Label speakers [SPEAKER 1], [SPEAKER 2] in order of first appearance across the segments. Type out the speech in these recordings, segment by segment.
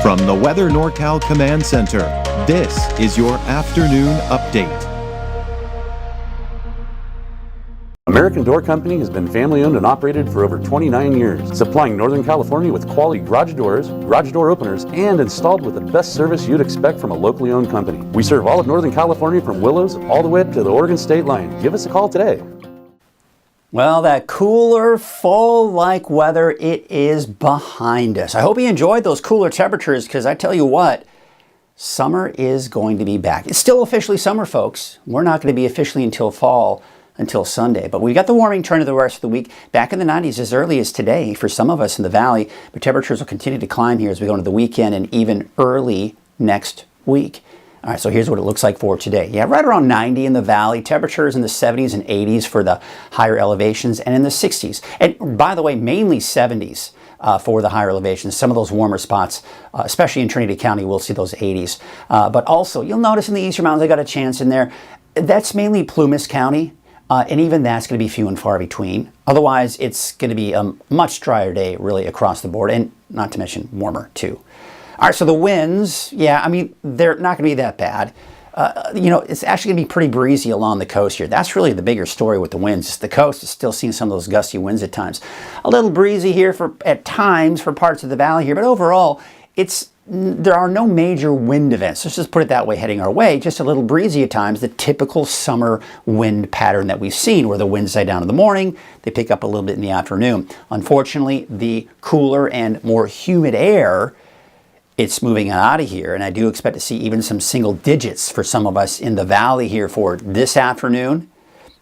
[SPEAKER 1] From the Weather NorCal Command Center, this is your afternoon update.
[SPEAKER 2] American Door Company has been family-owned and operated for over 29 years, supplying Northern California with quality garage doors, garage door openers, and installed with the best service you'd expect from a locally owned company. We serve all of Northern California from Willows all the way to the Oregon state line. Give us a call today.
[SPEAKER 3] Well, that cooler, fall-like weather, it is behind us. I hope you enjoyed those cooler temperatures, because I tell you what, summer is going to be back. It's still officially summer, folks. We're not going to be officially until fall, until Sunday. But we got the warming trend of the rest of the week. Back in the 90s as early as today for some of us in the valley. But temperatures will continue to climb here as we go into the weekend and even early next week. All right, so here's what it looks like for today. Yeah, right around 90 in the valley. Temperatures in the 70s and 80s for the higher elevations, and in the 60s. And by the way, mainly 70s for the higher elevations. Some of those warmer spots, especially in Trinity County, we'll see those 80s. But also, you'll notice in the Eastern Mountains, I got a chance in there. That's mainly Plumas County. And even that's going to be few and far between. Otherwise, it's going to be a much drier day, really, across the board, and not to mention warmer, too. All right, so the winds, yeah, I mean, they're not going to be that bad. It's actually going to be pretty breezy along the coast here. That's really the bigger story with the winds. The coast is still seeing some of those gusty winds at times. A little breezy here at times for parts of the valley here, but overall, there are no major wind events. Let's just put it that way heading our way. Just a little breezy at times, the typical summer wind pattern that we've seen, where the winds die down in the morning, they pick up a little bit in the afternoon. Unfortunately, the cooler and more humid air, it's moving out of here, and I do expect to see even some single digits for some of us in the valley here for this afternoon.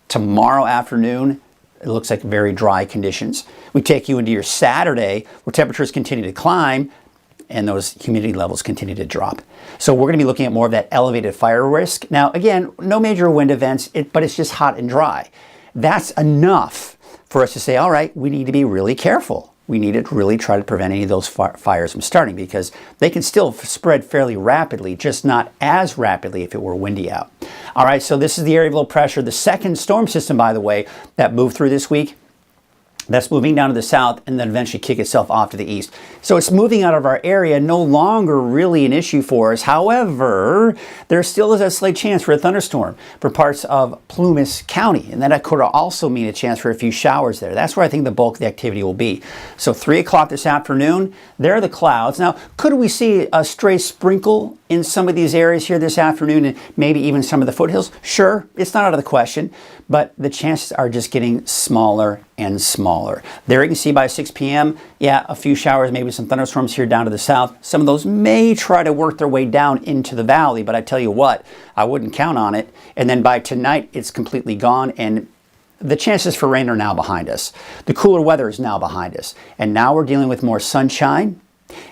[SPEAKER 3] Tomorrow afternoon, it looks like very dry conditions. We take you into your Saturday, where temperatures continue to climb, and those humidity levels continue to drop. So we're going to be looking at more of that elevated fire risk. Now, again, no major wind events, but it's just hot and dry. That's enough for us to say, all right, we need to be really careful. We need to really try to prevent any of those fires from starting, because they can still spread fairly rapidly, just not as rapidly if it were windy out. All right, so this is the area of low pressure. The second storm system, by the way, that moved through this week, that's moving down to the south and then eventually kick itself off to the east. So it's moving out of our area, no longer really an issue for us. However, there still is a slight chance for a thunderstorm for parts of Plumas County. And that could also mean a chance for a few showers there. That's where I think the bulk of the activity will be. So 3 o'clock this afternoon, there are the clouds. Now, could we see a stray sprinkle in some of these areas here this afternoon, and maybe even some of the foothills? Sure, it's not out of the question, but the chances are just getting smaller and smaller. There you can see by 6 p.m., yeah, a few showers, maybe some thunderstorms here down to the south. Some of those may try to work their way down into the valley, but I tell you what, I wouldn't count on it. And then by tonight, it's completely gone, and the chances for rain are now behind us. The cooler weather is now behind us. And now we're dealing with more sunshine,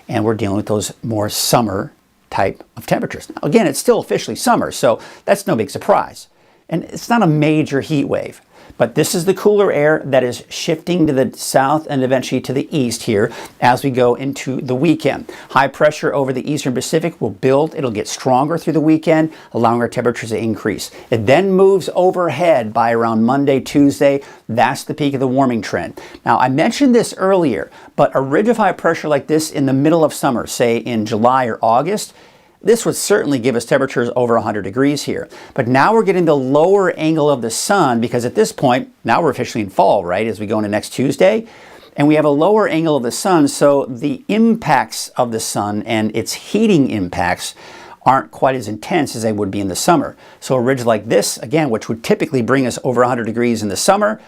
[SPEAKER 3] and we're dealing with those more summer type of temperatures. Now, again, it's still officially summer, so that's no big surprise. And it's not a major heat wave, but this is the cooler air that is shifting to the south and eventually to the east here as we go into the weekend. High pressure over the eastern Pacific will build. It'll get stronger through the weekend, allowing our temperatures to increase. It then moves overhead by around Monday, Tuesday. That's the peak of the warming trend. Now, I mentioned this earlier, but a ridge of high pressure like this in the middle of summer, say in July or August, this would certainly give us temperatures over 100 degrees here. But now we're getting the lower angle of the sun, because at this point, now we're officially in fall, right, as we go into next Tuesday. And we have a lower angle of the sun, so the impacts of the sun and its heating impacts aren't quite as intense as they would be in the summer. So a ridge like this, again, which would typically bring us over 100 degrees in the summer,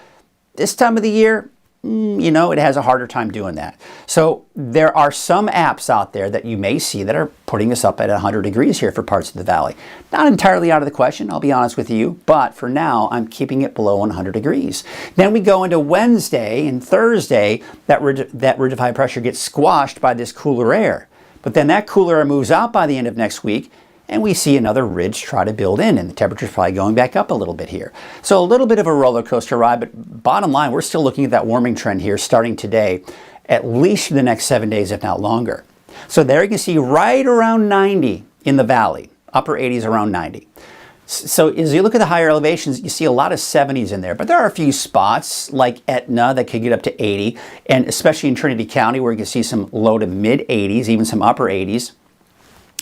[SPEAKER 3] this time of the year, it has a harder time doing that. So there are some apps out there that you may see that are putting us up at 100 degrees here for parts of the valley. Not entirely out of the question, I'll be honest with you, but for now, I'm keeping it below 100 degrees. Then we go into Wednesday and Thursday, that ridge of high pressure gets squashed by this cooler air. But then that cooler air moves out by the end of next week, and we see another ridge try to build in, and the temperature's probably going back up a little bit here. So a little bit of a roller coaster ride, but bottom line, we're still looking at that warming trend here starting today, at least for the next 7 days, if not longer. So there you can see right around 90 in the valley, upper 80s around 90. So as you look at the higher elevations, you see a lot of 70s in there, but there are a few spots like Etna that could get up to 80, and especially in Trinity County where you can see some low to mid 80s, even some upper 80s.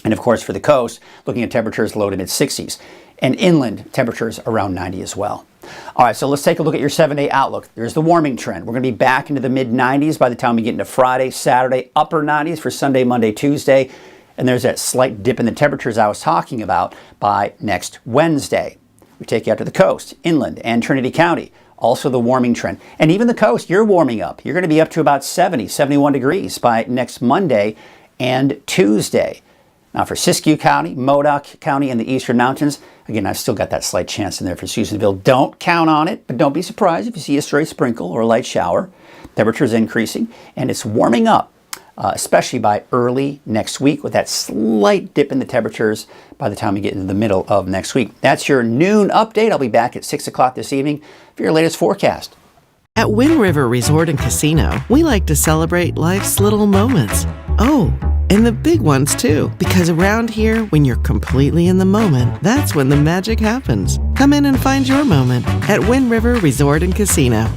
[SPEAKER 3] And of course for the coast, looking at temperatures low to mid 60s. And inland, temperatures around 90 as well. All right, so let's take a look at your 7-day outlook. There's the warming trend. We're going to be back into the mid 90s by the time we get into Friday, Saturday, upper 90s for Sunday, Monday, Tuesday. And there's that slight dip in the temperatures I was talking about by next Wednesday. We take you out to the coast, inland, and Trinity County. Also the warming trend. And even the coast, you're warming up. You're going to be up to about 70, 71 degrees by next Monday and Tuesday. Now for Siskiyou County, Modoc County, and the Eastern Mountains, again, I've still got that slight chance in there for Susanville. Don't count on it, but don't be surprised if you see a stray sprinkle or a light shower. Temperature's increasing, and it's warming up. Especially by early next week with that slight dip in the temperatures by the time we get into the middle of next week. That's your noon update. I'll be back at 6 o'clock this evening for your latest forecast.
[SPEAKER 4] At Wind River Resort and Casino, we like to celebrate life's little moments. Oh, and the big ones too. Because around here, when you're completely in the moment, that's when the magic happens. Come in and find your moment at Wind River Resort and Casino.